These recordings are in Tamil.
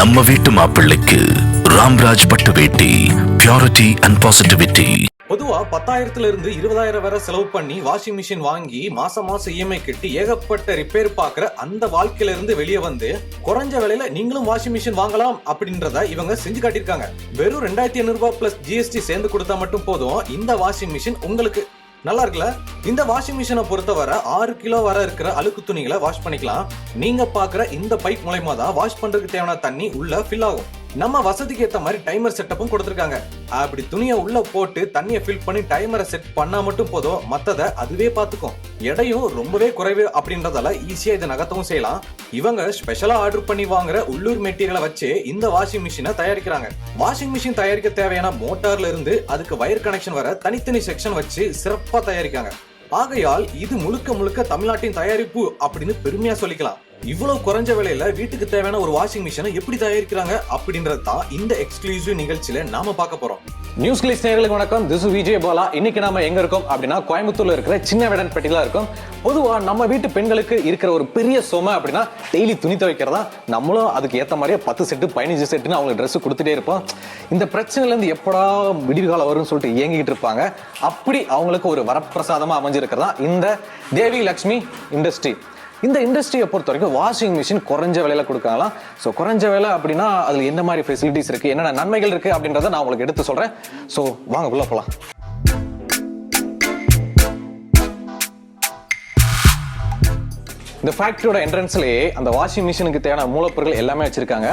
நம்ம வீட்டு மாப்பிள்ளைக்கு ராம்ராஜ் பட்டு வேட்டி, பியூரிட்டி அண்ட் பாசிட்டிவிட்டி. பொதுவா 10,000 இருந்து 20,000 வரை செலவு பண்ணி வாஷிங் மிஷின் வாங்கி மாசம் இஎம்ஐ கட்டி ஏகப்பட்ட ரிப்பேர் பாக்குற அந்த வாழ்க்கையில இருந்து வெளியே வந்து குறைஞ்ச விலையில நீங்களும் வாஷிங் மிஷின் வாங்கலாம் அப்படின்றத இவங்க செஞ்சு காட்டியிருக்காங்க. வெறும் 2,500 ரூபாய் பிளஸ் ஜிஎஸ்டி சேர்ந்து கொடுத்தா மட்டும் போதும் இந்த வாஷிங் மிஷின் உங்களுக்கு. நல்லா இருக்குல்ல? இந்த வாஷிங் மிஷினை பொறுத்தவரை 6 கிலோ வரை இருக்கிற அழுக்கு துணிகளை வாஷ் பண்ணிக்கலாம். நீங்க பாக்குற இந்த பைப் மூலமா தான் வாஷ் பண்றதுக்கு தேவையான தண்ணி உள்ள ஃபில் ஆகும். நம்ம வசதிக்கு ஏற்ற மாதிரி டைமர் செட்டப்பும் கொடுத்துருக்காங்க. அப்படி துணியை உள்ள போட்டு தண்ணியை ஃபில் பண்ணி டைமரை செட் பண்ணா மட்டும் போதும், மத்ததை அதுவே பார்த்துக்கும். எடையும் ரொம்பவே குறைவு அப்படின்றதால ஈஸியா இதை நகர்த்தவும் செய்யலாம். இவங்க ஸ்பெஷலா ஆர்டர் பண்ணி வாங்குற உள்ளூர் மெட்டீரியலை வச்சு இந்த வாஷிங் மிஷினை தயாரிக்கிறாங்க. வாஷிங் மிஷின் தயாரிக்க தேவையான மோட்டார்ல இருந்து அதுக்கு வயர் கனெக்ஷன் வர தனித்தனி செக்ஷன் வச்சு சிறப்பா தயாரிக்காங்க. ஆகையால் இது முழுக்க முழுக்க தமிழ்நாட்டின் தயாரிப்பு அப்படின்னு பெருமையா சொல்லிக்கலாம். இவ்வளவு குறைஞ்ச விலையில வீட்டுக்கு தேவையான ஒரு வாஷிங் மிஷினை எப்படி தயாரிக்கிறாங்க அப்படின்றது தான் இந்த எக்ஸ்க்ளூசிவ் நிகழ்ச்சியில நாம பார்க்க போறோம். நியூஸ்கிளிட்ஸ் நேயர்களுக்கு வணக்கம். This is Vijay Bala. இன்னைக்கு நாம எங்க இருக்கோம் அப்படின்னா கோயம்புத்தூர்ல இருக்கிற சின்ன வெடன்பட்டியில இருக்கும். பொதுவா நம்ம வீட்டு பெண்களுக்கு இருக்கிற ஒரு பெரிய சுமை அப்படின்னா டெய்லி துணி துவைக்கிறதா. நம்மளும் அதுக்கு ஏற்ற மாதிரியே 10 செட்டு 15 செட்டுன்னு அவங்களுக்கு ட்ரெஸ் கொடுத்துட்டே இருப்போம். இந்த பிரச்சனைல இருந்து எப்படா விடிவுகாலம் வரும்னு சொல்லிட்டு இயங்கிட்டு இருப்பாங்க. அப்படி அவங்களுக்கு ஒரு வரப்பிரசாதமா அமைஞ்சிருக்கிறதா இந்த தேவி லக்ஷ்மி இண்டஸ்ட்ரி. இந்த இண்டஸ்ட்ரியை பொறுத்த வரைக்கும் வாஷிங் மிஷின் குறைஞ்ச விலையில கொடுக்கலாம். ஸோ குறைஞ்ச விலை அப்படின்னா அதில் என்ன மாதிரி ஃபெசிலிட்டிஸ் இருக்கு, என்னென்ன நன்மைகள் இருக்கு அப்படின்றத நான் உங்களுக்கு எடுத்து சொல்றேன். ஸோ வாங்க உள்ள போகலாம். இந்த ஃபேக்டரியோட என்ட்ரன்ஸ்லேயே அந்த வாஷிங் மிஷினுக்கு தேவையான மூலப்பொருட்கள் எல்லாமே வச்சிருக்காங்க.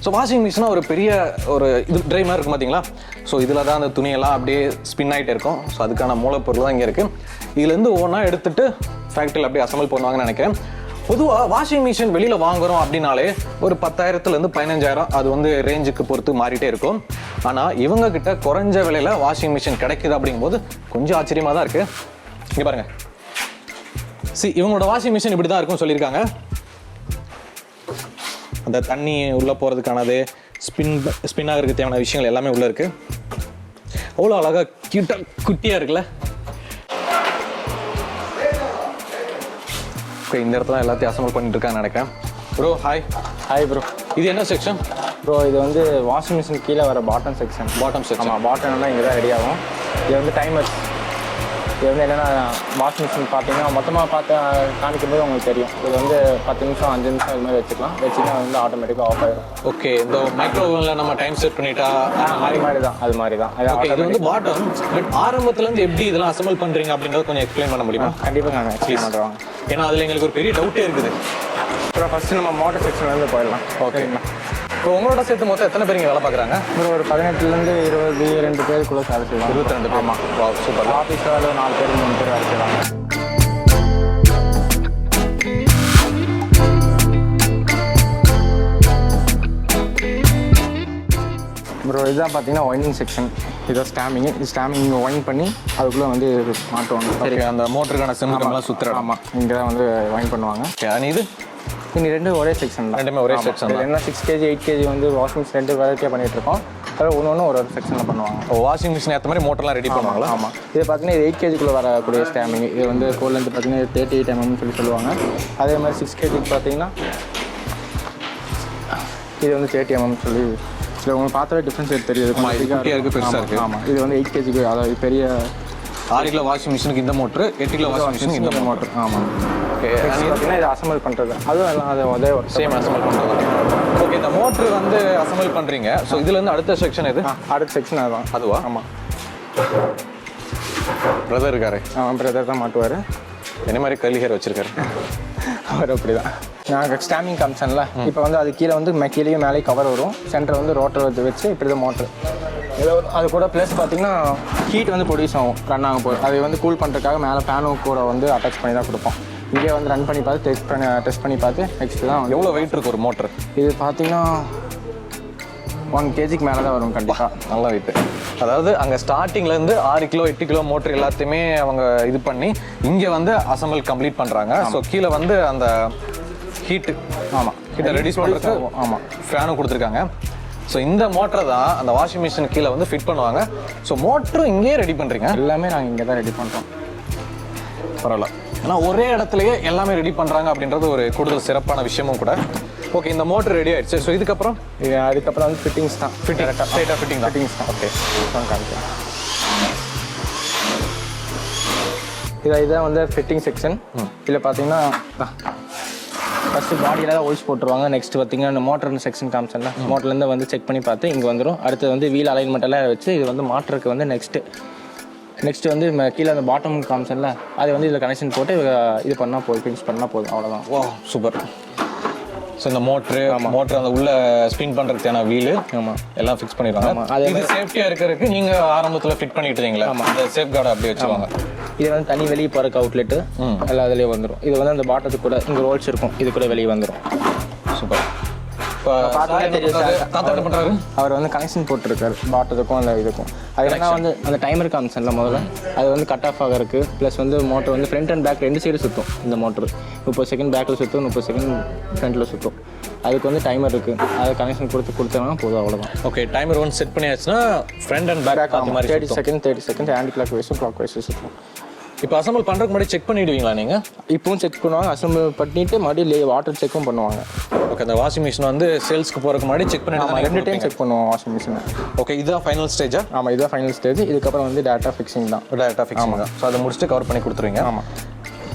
ஸோ வாஷிங் மிஷினா ஒரு பெரிய ஒரு இது ட்ரைமாக இருக்கும் பார்த்தீங்களா? ஸோ இதில் தான் அந்த துணியெல்லாம் அப்படியே ஸ்பின் ஆகிட்டே இருக்கும். ஸோ அதுக்கான மூலப்பொருள் தான் இங்கே இருக்கு. இதுலேருந்து ஒவ்வொன்றா எடுத்துட்டு ஃபேக்டரியில் அப்படியே அசம்பிள் பண்ணுவாங்கன்னு நினைக்கிறேன். பொதுவாக வாஷிங் மிஷின் வெளியில் வாங்குறோம் அப்படின்னாலே ஒரு 10,000 15,000 அது வந்து ரேஞ்சுக்கு பொறுத்து மாறிட்டே இருக்கும். ஆனால் இவங்க கிட்ட குறைஞ்ச விலையில் வாஷிங் மிஷின் கிடைக்குது அப்படிங்கும்போது கொஞ்சம் ஆச்சரியமாக தான் இருக்குது. இங்கே பாருங்க, இவங்களோட வாஷிங் மிஷின் இப்படி தான் சொல்லியிருக்காங்க. அந்த தண்ணி உள்ளே போகிறதுக்கானது, ஸ்பின் ஆகிறதுக்கு தேவையான விஷயங்கள் எல்லாமே உள்ளே இருக்குது. அவ்வளோ அழகாக க்யூட்டாக குட்டியாக இருக்குல்ல? இந்த இடத்துல எல்லாத்தையும் அசம்பிள் பண்ணிட்டு இருக்கான்னு நினைக்கிறேன். Bro hi. Hi bro. இது என்ன செக்ஷன் ப்ரோ? இது வந்து வாஷிங் மிஷின் கீழே வர பாட்டம் செக்ஷன். ஆமாம், பாட்டம்லாம் இங்கே தான் ரெடி ஆகும். இது வந்து டைமர்ஸ். இது வந்து என்னென்னா வாஷிங் மிஷின் பார்த்தீங்கன்னா மொத்தமாக பார்த்து காமிக்கும் போது உங்களுக்கு தெரியும். இது வந்து 10 நிமிஷம் 5 நிமிஷம் இது மாதிரி வச்சுக்கலாம். வச்சுன்னா வந்து ஆட்டோமேட்டிக்காக ஆஃப் ஆகிடும். ஓகே, இந்த மைக்ரோவேவ்ல நம்ம டைம் செட் பண்ணிட்டா அது மாதிரி தான். இது வந்து பாட்டம். பட் ஆரம்பத்துலேருந்து எப்படி இதெல்லாம் அசம்பிள் பண்ணுறீங்க அப்படின்றத கொஞ்சம் எக்ஸ்பிளைன் பண்ண முடியுமா? கண்டிப்பாக நாங்கள் எக்ஸ்பிளைன் பண்ணுறோம். ஏன்னா அதில் எங்களுக்கு ஒரு பெரிய டவுட்டே இருக்குது. அப்புறம் ஃபஸ்ட்டு நம்ம மோட்டர் செக்ஷன்லேருந்து போயிடலாம். ஓகேங்களா? இப்போ உங்களோட சேர்த்து மொத்தம் எத்தனை பேர் இங்கே வேலை பார்க்குறாங்க? ஒரு 18லேருந்து 22 பேருக்குள்ளே வேலை செய்வாங்க. 22 பேர். ஆமாம், சூப்பர். ஆஃபீஸில் 4 பேர் 3 பேர் வேலை செய்வாங்க. ப்ரோ இதுதான் பார்த்தீங்கன்னா ஒயினிங் செக்ஷன். இதான் ஸ்டாமிங் ஒயின் பண்ணி அதுக்குள்ளே வந்து மாட்டுவாங்க. சரி, அந்த மோட்டருக்கான செம்மெல்லாம் சுற்றுற. ஆமாம், இங்கே தான் வந்து ஒயின் பண்ணுவாங்க. இது இன்னும் 2 ஒரே செக்ஷன் தான். 2மே ஒரே செக்ஷன். என்ன 6 kg 8 kg வந்து வாஷிங் மிஷின் 2 வெரைட்டியாக பண்ணிகிட்டு இருக்கோம். அதில் ஒன்று ஒரு செக்ஷனில் பண்ணுவாங்க. வாஷிங் மிஷின் ஏற்ற மாதிரி மோட்டர்லாம் ரெடி பண்ணுவாங்களா? ஆமாம். இது பார்த்தீங்கன்னா 8 kgக்குள்ளே வரக்கூடிய ஸ்டாமிங். இது வந்து கோல்லேருந்து பார்த்தீங்கன்னா 38 mm சொல்லுவாங்க. அதே மாதிரி 6 kg பார்த்தீங்கன்னா இது வந்து 30 mm சொல்லி. இதில் உங்களுக்கு பார்த்தாலே டிஃப்ரென்ஸ் தெரியுது. பெருசாக இருக்குது. ஆமாம், இது வந்து 8 kgக்கு, அதாவது பெரிய 6 கிலோ வாஷிங் மிஷினுக்கு இந்த மோட்ரு, 8 கிலோ வாஷிங் மிஷினுக்கு இந்த மோட்ரு. ஆமாம். ஓகே, பார்த்தீங்கன்னா இது அசம்பிள் பண்ணுறது. அதுவும் எல்லாம் அதே சேம் அசம்பிள் பண்ணுறது. ஓகே, இந்த மோட்ரு வந்து அசம்பிள் பண்ணுறீங்க. ஸோ இதுலேருந்து அடுத்த செக்ஷன் எது? அடுத்த செக்ஷன் அதுதான். அதுவா? ஆமாம். பிரதர் இருக்காரு. ஆமாம், பிரதர் தான் மாட்டுவார். என்ன மாதிரி கர்லி ஹேர் வச்சுருக்காரு அவர். அப்படி தான். நாங்கள் ஸ்டாமிங் காமிச்சேன்ல, இப்போ வந்து அது கீழே வந்து கீழேயும் மேலே கவர் வரும். சென்டர் வந்து ரோட்டர் வச்சு இப்படி தான் மோட்ரு. அது கூட ப்ளஸ் பார்த்தீங்கன்னா ஹீட் வந்து ப்ரொடியூஸ் ஆகும் ரன் ஆகும் போது. அது வந்து கூல் பண்ணுறதுக்காக மேலே ஃபேனும் கூட வந்து அட்டாச் பண்ணி தான் கொடுப்போம். இங்கே வந்து ரன் பண்ணி பார்த்து டெஸ்ட் பண்ணி பார்த்து நெக்ஸ்ட் தான். எவ்வளோ வெயிட் இருக்குது ஒரு மோட்ரு? இது பார்த்தீங்கன்னா 1 kgக்கு மேலே தான் வரும். கண்டிப்பாக நல்ல வெயிட்டு. அதாவது அங்கே ஸ்டார்டிங்லேருந்து 6 கிலோ 8 கிலோ மோட்ரு எல்லாத்தையுமே அவங்க இது பண்ணி இங்கே வந்து அசம்பிள் கம்ப்ளீட் பண்ணுறாங்க. ஸோ கீழே வந்து அந்த ஹீட்டு, ஆமாம், ஹீட்டை ரெடியூஸ் பண்ணுறதுக்கு ஆமாம் ஃபேனும் கொடுத்துருக்காங்க. ஸோ இந்த மோட்டரை தான் அந்த வாஷிங் மிஷின் கீழே வந்து ஃபிட் பண்ணுவாங்க. ஸோ மோட்டரும் இங்கேயே ரெடி பண்ணுறீங்க? எல்லாமே நாங்கள் இங்கே தான் ரெடி பண்ணுறோம். பரவாயில்ல. ஆனால் ஒரே இடத்துலையே எல்லாமே ரெடி பண்ணுறாங்க அப்படின்றது ஒரு கூடுதல் சிறப்பான விஷயமும் கூட. ஓகே, இந்த மோட்டர் ரெடி ஆயிடுச்சு. ஸோ இதுக்கப்புறம் அதுக்கப்புறம் வந்து ஃபிட்டிங்ஸ் தான். ஸ்ட்ரைட்டாக ஃபிட்டிங் தான். ஓகே, காமிக்கிறேன். இதான் வந்து ஃபிட்டிங் செக்ஷன். இதில் பார்த்தீங்கன்னா ஃபஸ்ட்டு பாடியில் தான் ஹோல்ஸ் போட்டுருவாங்க. நெக்ஸ்ட் பார்த்தீங்கன்னா இந்த மோட்டர் செக்ஷன் காமிச்சேன்ல, மோட்டர்லேருந்து வந்து செக் பண்ணி பார்த்து இங்கே வந்துடும். அடுத்து வந்து வீல் அலைன்மெண்ட் எல்லாம் வச்சு இது வந்து மாட்டருக்கு வந்து நெக்ஸ்ட் வந்து கீழே அந்த பாட்டம் காமிச்சேன்ல, அது வந்து இதில் கனெக்ஷன் போட்டு இது பண்ணால் போதும், ஃபினிஷ் பண்ணால் போதும், அவ்வளோதான். வா சூப்பர். ஸோ இந்த மோட்ரு அந்த உள்ள ஸ்பின் பண்ணுறதுக்கான வீலு எல்லாம் ஃபிக்ஸ் பண்ணிடுவாங்க. இது சேஃப்டியாக இருக்கிறதுக்கு நீங்கள் ஆரம்பத்தில் ஃபிட் பண்ணிட்டு இருந்தீங்களா? அந்த சேஃப் கார்டை அப்படி வச்சுருவாங்க. இது வந்து தனி வெளியே போகிறக்கு அவுட்லெட்டு எல்லாம் அதிலே வந்துடும். இது வந்து அந்த பாட்டத்துக்கு கூட இங்கே ரோல்ஸ் இருக்கும், இது கூட வெளியே வந்துடும். சூப்பர். அவர் வந்து கனெக்ஷன் போட்டிருக்காரு பாட்டத்துக்கும் அந்த இதுக்கும். அது என்ன வந்து அந்த டைமர் காமிச்சன்ல முதல்ல அது வந்து கட் ஆஃப் ஆகிறதுக்கு, ப்ளஸ் வந்து மோட்டர் வந்து ஃப்ரண்ட் அண்ட் பேக் 2 சைடு சுற்றும். இந்த மோட்டர் 30 செகண்ட் பேக்கில் சுற்றும், 30 செகண்ட் ஃப்ரண்ட்டில் சுற்றும். அதுக்கு வந்து டைமர் இருக்குது, அதை கனெக்ஷன் கொடுத்தோம்னா போதும், அவ்வளோதான். ஓகே, டைமர் ஒன் செட் பண்ணியாச்சுன்னா ஃப்ரண்ட் அண்ட் பேக் அந்த மாதிரி 30 செகண்ட் ஹேண்ட் கிளாக் வைஸும் கிளாக் வைஸும் சுற்றும். இப்போ அசம்பிள் பண்ணுறதுக்கு முன்னாடி செக் பண்ணிடுவீங்களா நீங்கள்? இப்போவும் செக் பண்ணுவாங்க, அசம்பிள் பண்ணிட்டு மறுபடியும் வாட்டர் செக்கும் பண்ணுவாங்க. ஓகே, அந்த வாஷிங் மிஷின் வந்து சேல்ஸ்க்கு போகிறதுக்கு முன்னாடி செக் பண்ணிட்டு 2 டைம் செக் பண்ணுவோம் வாஷிங் மிஷினை. ஓகே, இதுதான் ஃபைனல் ஸ்டேஜா? ஆமாம், இதுதான் ஃபைனல் ஸ்டேஜ். இதுக்கப்புறம் வந்து டேட்டா ஃபிக்ஸிங் தான். டேட்டா ஃபிக்ஸிங் தான். ஸோ அதை முடிச்சுட்டு கவர் பண்ணி கொடுத்துருவீங்க. ஆமாம்.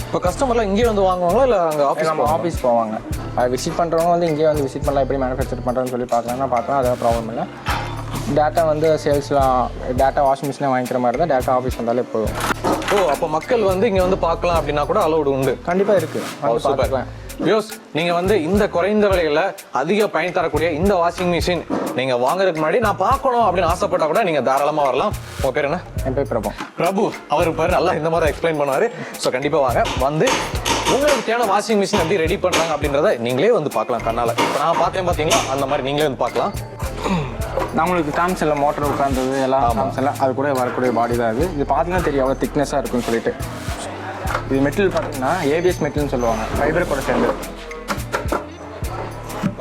இப்போ கஸ்டமர்லாம் இங்கேயே வந்து வாங்குவாங்களா இல்லை அங்கே ஆஃபீஸ் போவாங்க? அது விசிட் பண்ணுறவங்க வந்து இங்கேயே வந்து விசிட் பண்ணலாம், எப்படி மேனுஃபேக்சர் பண்ணுறேன்னு சொல்லி பார்க்கலாம், அதெல்லாம் ப்ராப்ளம் இல்லை. டேட்டா வந்து சேல்ஸ்லாம் டேட்டா வாஷிங் மிஷினே வாங்கிக்கிற மாதிரி தான், டேட்டா ஆஃபீஸ் வந்தாலே போதும். ஓ, அப்போ மக்கள் வந்து இங்கே வந்து பார்க்கலாம் அப்படின்னா கூட அலோடு உண்டு? கண்டிப்பாக இருக்குது. சூப்பர். யோஸ், நீங்கள் வந்து இந்த குறைந்த விலையில் அதிக பயன் தரக்கூடிய இந்த வாஷிங் மிஷின் நீங்கள் வாங்குறதுக்கு முன்னாடி நான் பார்க்கணும் அப்படின்னு ஆசைப்பட்டா கூட நீங்கள் தாராளமாக வரலாம். உங்கள் பேர் என்ன? என் பேர் பிரபு. அவர் பேர் நல்லா இந்த மாதிரி எக்ஸ்பிளைன் பண்ணுவார். ஸோ கண்டிப்பாக வாங்க, வந்து உங்களுக்கு தேவையான வாஷிங் மிஷின் எப்படி ரெடி பண்ணுறாங்க அப்படின்றத நீங்களே வந்து பார்க்கலாம் கண்ணால். இப்போ நான் பார்த்தேன் பார்த்தீங்களா, அந்த மாதிரி நீங்களே வந்து பார்க்கலாம். நம்மளுக்கு காமிச்சல மோட்டர் உட்கார்ந்தது எல்லாம் காமிச்சல, அது கூட வரக்கூடிய பாடி தான். இது பார்த்தீங்கன்னா தெரியும் எவ்வளோ திக்னஸாக இருக்குன்னு சொல்லிட்டு. இது மெட்டீரியல் பார்த்தீங்கன்னா ஏபிஎஸ் மெட்டீரியல்னு சொல்லுவாங்க, ஃபைபர் கூட சேர்ந்து.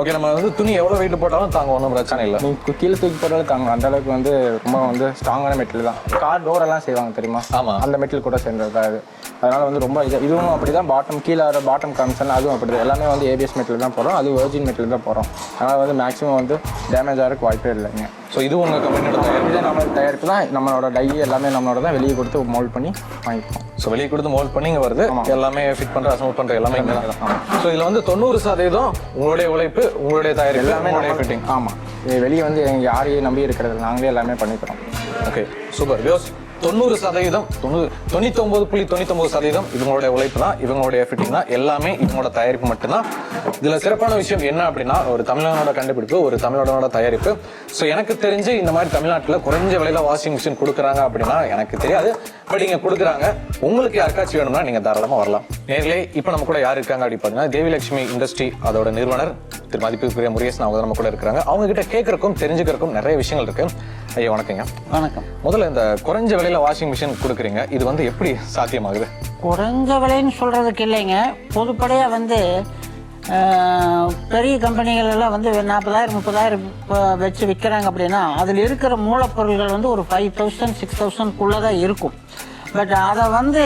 ஓகே, நம்ம வந்து துணி எவ்வளோ வெயிட் போட்டாலும் தாங்க, ஒன்றும் பிரச்சனை இல்லை. நீங்கள் கீழே தூக்கி போட்டாலும் தாங்க, அந்த அளவுக்கு வந்து ரொம்ப வந்து ஸ்ட்ராங்கான மெட்டீரியல் தான். கார் டோரெல்லாம் செய்வாங்க தெரியுமா? ஆமாம், அந்த மெட்டீரியல் கூட சேர்ந்தது தான் இது. அதனால் வந்து ரொம்ப இதுவும் அப்படி தான். பாட்டம் கீழே பாட்டம் காமிச்சல் அதுவும் அப்படி தான். எல்லாமே வந்து ஏபிஎஸ் மெட்டீரியல் தான் போகிறோம், அது வெர்ஜின் மெட்டீரியல் தான் போகிறோம். அதனால் வந்து மேக்ஸிமம் வந்து டேமேஜ் ஆகிறதுக்கு வாய்ப்பே இல்லைங்க. ஸோ இது உங்கள் கம்பெனியோட தயாரிப்பு? இதே நம்மளுக்கு தயாரிப்பு தான். நம்மளோட டை எல்லாமே நம்மளோட தான், வெளியே கொடுத்து மோல்ட் பண்ணி வாங்கிப்போம். ஸோ வெளியே கொடுத்து மோல்ட் பண்ணி இங்கே வருது, எல்லாமே ஃபிட் பண்ணுற அசம்பிள் பண்ணுற எல்லாமே இங்கே தான். ஸோ இதில் வந்து 90% உங்களுடைய உழைப்பு, உங்களுடைய தயாரிப்பு, எல்லாமே ஃபிட்டிங். ஆமாம், வெளியே வந்து எங்கள் யாரையும் நம்பி இருக்கிறது, நாங்களே எல்லாமே பண்ணிக்கிறோம். Okay, super. யோஸ், 90%, 99.99% இவங்களுடைய உழைப்பு தான், இவங்களுடைய ஃபிட்டிங் தான், எல்லாமே இவங்களோட தயாரிப்பு மட்டும்தான். இதில் சிறப்பான விஷயம் என்ன அப்படின்னா, ஒரு தமிழனோட கண்டுபிடிப்பு, ஒரு தமிழனோட தயாரிப்பு. ஸோ எனக்கு தெரிஞ்சு இந்த மாதிரி தமிழ்நாட்டில் குறைஞ்ச விலையில் வாஷிங் மிஷின் கொடுக்குறாங்க அப்படின்னா எனக்கு தெரியாது. பட் இங்கே கொடுக்குறாங்க. உங்களுக்கு யாருக்காச்சும் வேணும்னா நீங்கள் தாராளமாக வரலாம். நேரிலே இப்போ நம்ம கூட யார் இருக்காங்க அப்படி பார்த்தீங்கன்னா, தேவி லக்ஷ்மி இண்டஸ்ட்ரி அதோட நிறுவனர் திரு மதிப்புக்குரிய முருகேசன் அவங்க நம்ம கூட இருக்கிறாங்க. அவங்க கிட்ட கேட்கறக்கும் தெரிஞ்சுக்கிறக்கும் நிறைய விஷயங்கள் இருக்கு. ஐயா வணக்கங்க. வணக்கம். முதல்ல இந்த குறைஞ்ச விலையில வாஷிங் மிஷின் கொடுக்குறீங்க, இது வந்து எப்படி சாத்தியமாகுது? குறைஞ்ச விலைன்னு சொல்றதுக்கு இல்லைங்க, பொதுப்படையாக வந்து பெரிய கம்பெனிகள் எல்லாம் வந்து 40,000 30,000 வச்சு விற்கிறாங்க அப்படின்னா அதில் இருக்கிற மூலப்பொருள்கள் வந்து ஒரு 5,000 6,000 தான் இருக்கும். பட் அதை வந்து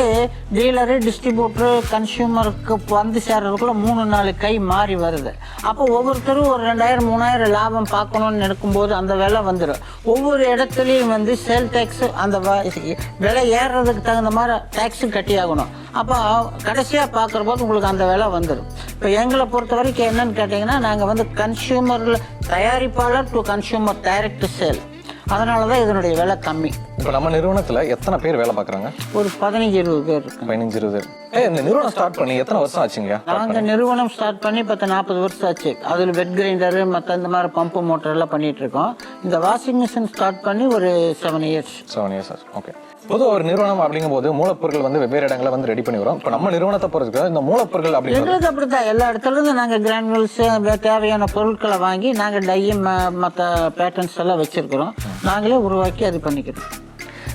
டீலரு, டிஸ்ட்ரிபியூட்டரு, கன்சியூமருக்கு வந்து சேர்றதுக்குள்ள 3-4 கை மாறி வருது. அப்போ ஒவ்வொருத்தரும் ஒரு 2,000 3,000 லாபம் பார்க்கணும்னு நினைக்கும்போது அந்த விலை வந்துடும். ஒவ்வொரு இடத்துலையும் வந்து சேல் டேக்ஸு, அந்த விலை ஏறுறதுக்கு தகுந்த மாதிரி டேக்ஸு கட்டி ஆகணும். அப்போ கடைசியாக பார்க்குற போது உங்களுக்கு அந்த விலை வந்துடும். இப்போ எங்களை பொறுத்த வரைக்கும் என்னன்னு கேட்டிங்கன்னா, நாங்கள் வந்து கன்சியூமரில் தயாரிப்பாளர் டு கன்சியூமர் டைரக்ட் சேல், அதனால தான் இதனுடைய விலை கம்மி. இப்போ நம்ம நிறுவனத்தில் எத்தனை பேர் வேலை பார்க்குறாங்க? ஒரு 15-20 பேர் இருக்கு. 15-20 பேர். இந்த நிறுவனம் ஸ்டார்ட் பண்ணி எத்தனை வருஷம் ஆச்சுங்க? நாங்கள் நிறுவனம் ஸ்டார்ட் பண்ணி 40 வருஷம் ஆச்சு. அதில் வெட் கிரைண்டரு மற்ற இந்த மாதிரி பம்பு மோட்டர் எல்லாம் பண்ணிட்டு இருக்கோம். இந்த வாஷிங் மிஷின் ஸ்டார்ட் பண்ணி ஒரு 7 இயர்ஸ். 7 இயர்ஸ் ஆச்சு. ஓகே. பொதுவாக ஒரு நிறுவனம் அப்படிங்கும் போது மூலப்பொருட்கள் வந்து வெவ்வேறு இடங்களை வந்து ரெடி பண்ணி வரும். இப்போ நம்ம நிறுவனத்தை பொறுத்து இந்த மூலப்பொருட்கள் எங்களுக்கு அப்படித்தான் எல்லா இடத்துல இருந்து நாங்கள் கிரானுவல்ஸ் தேவையான பொருட்களை வாங்கி நாங்கள் டையும் மற்ற பேட்டர்ன்ஸ் எல்லாம் வச்சிருக்கிறோம். நாங்களே உருவாக்கி அது பண்ணிக்கிறோம்.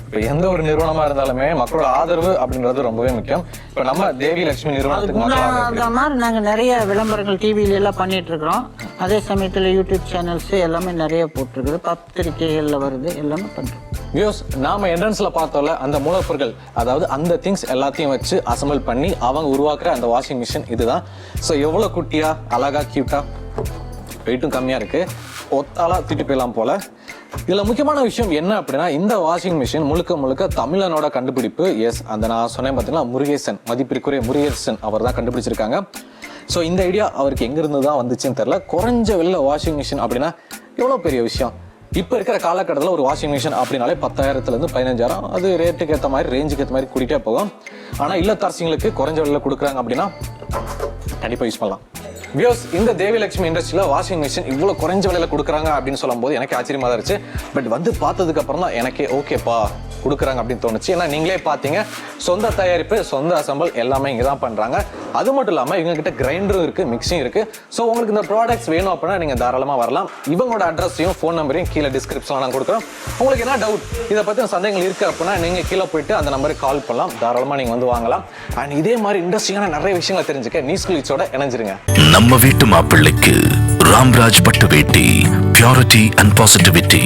இப்போ எந்த ஒரு நிறுவனமா இருந்தாலுமே மக்களோட ஆதரவு அப்படின்றது ரொம்பவே முக்கியம். இப்போ நம்ம தேவி லட்சுமி நிறுவனத்துக்கு மாதிரி நாங்கள் நிறைய விளம்பரங்கள் டிவியில எல்லாம் பண்ணிட்டு இருக்கிறோம். அதே சமயத்தில் யூடியூப் சேனல்ஸ் எல்லாமே நிறைய போட்டிருக்குது, பத்திரிகைகளில் வருது, எல்லாமே பண்ணுறோம். வியூஸ், நாம என்ட்ரன்ஸ்ல பார்த்தோம்ல அந்த மூலப்பொருட்கள், அதாவது அந்த திங்ஸ் எல்லாத்தையும் வச்சு அசம்பிள் பண்ணி அவங்க உருவாக்குற அந்த வாஷிங் மிஷின் இதுதான். ஸோ எவ்வளோ குட்டியா அழகா கியூட்டா வெயிட்டும் கம்மியாக இருக்குது, ஒத்தாலாக தூக்கிட்டு போயிடலாம் போல். இதில் முக்கியமான விஷயம் என்ன அப்படின்னா, இந்த வாஷிங் மிஷின் முழுக்க முழுக்க தமிழனோட கண்டுபிடிப்பு. எஸ், அந்த நான் சொன்னேன் பார்த்தீங்கன்னா, முருகேசன், மதிப்பிற்குரிய முருகேசன் அவர் தான் கண்டுபிடிச்சிருக்காங்க. ஸோ இந்த ஐடியா அவருக்கு எங்கேருந்து தான் வந்துச்சுன்னு தெரில. குறைஞ்ச விலையில் வாஷிங் மிஷின் அப்படின்னா எவ்வளோ பெரிய விஷயம். இப்போ இருக்கிற காலகட்டத்தில் ஒரு வாஷிங் மிஷின் அப்படின்னாலே 10,000 15,000, அது ரேட்டுக்கு ஏற்ற மாதிரி, ரேஞ்சுக்கு ஏற்ற மாதிரி கூட்டிகிட்டே போகும். ஆனால் இல்லத்தரசிங்களுக்கு குறைஞ்ச விலையில் கொடுக்குறாங்க அப்படின்னா கண்டிப்பாக யூஸ் பண்ணலாம். வியூஸ், இந்த தேவி லட்சுமி இண்டஸ்ட்ரியில் வாஷிங் மிஷின் இவ்வளோ குறைஞ்ச விலையில் கொடுக்குறாங்க அப்படின்னு சொல்லும்போது எனக்கு ஆச்சரியமாக தான் இருந்துச்சு. பட் வந்து பார்த்ததுக்கு அப்புறம் தான் எனக்கே ஓகேப்பா கொடுக்குறாங்க அப்படின்னு தோணுச்சு. ஏன்னா நீங்களே பார்த்தீங்க, சொந்த தயாரிப்பு, சொந்த அசம்பிள் எல்லாமே இங்கே தான் பண்ணுறாங்க. அது மட்டும் இல்லாமல் இவங்ககிட்ட கிரைண்டரும் இருக்குது, மிக்சியும் இருக்குது. ஸோ உங்களுக்கு இந்த ப்ராடக்ட்ஸ் வேணும் அப்படின்னா நீங்கள் தாராளமாக வரலாம். இவங்களோட அட்ரஸையும் ஃபோன் நம்பரையும் கீழே டிஸ்கிரிப்ஷனில் நான் கொடுக்குறோம். உங்களுக்கு என்ன டவுட், இதை பற்றின சந்தேகங்கள் இருக்குது அப்படின்னா நீங்கள் கீழே போயிட்டு அந்த நம்பருக்கு கால் பண்ணலாம். தாராளமாக நீங்கள் வந்து வாங்கலாம். அண்ட் இதே மாதிரி இண்டஸ்ட்ரியான நிறைய விஷயங்களை தெரிஞ்சுக்க நியூஸ்கிளிட்ஸோட இணைஞ்சிருங்க. நம்ம வீட்டு மாப்பிள்ளைக்கு ராம்ராஜ் பட்டு வேட்டி, பியூரிட்டி அண்ட் பாசிட்டிவிட்டி.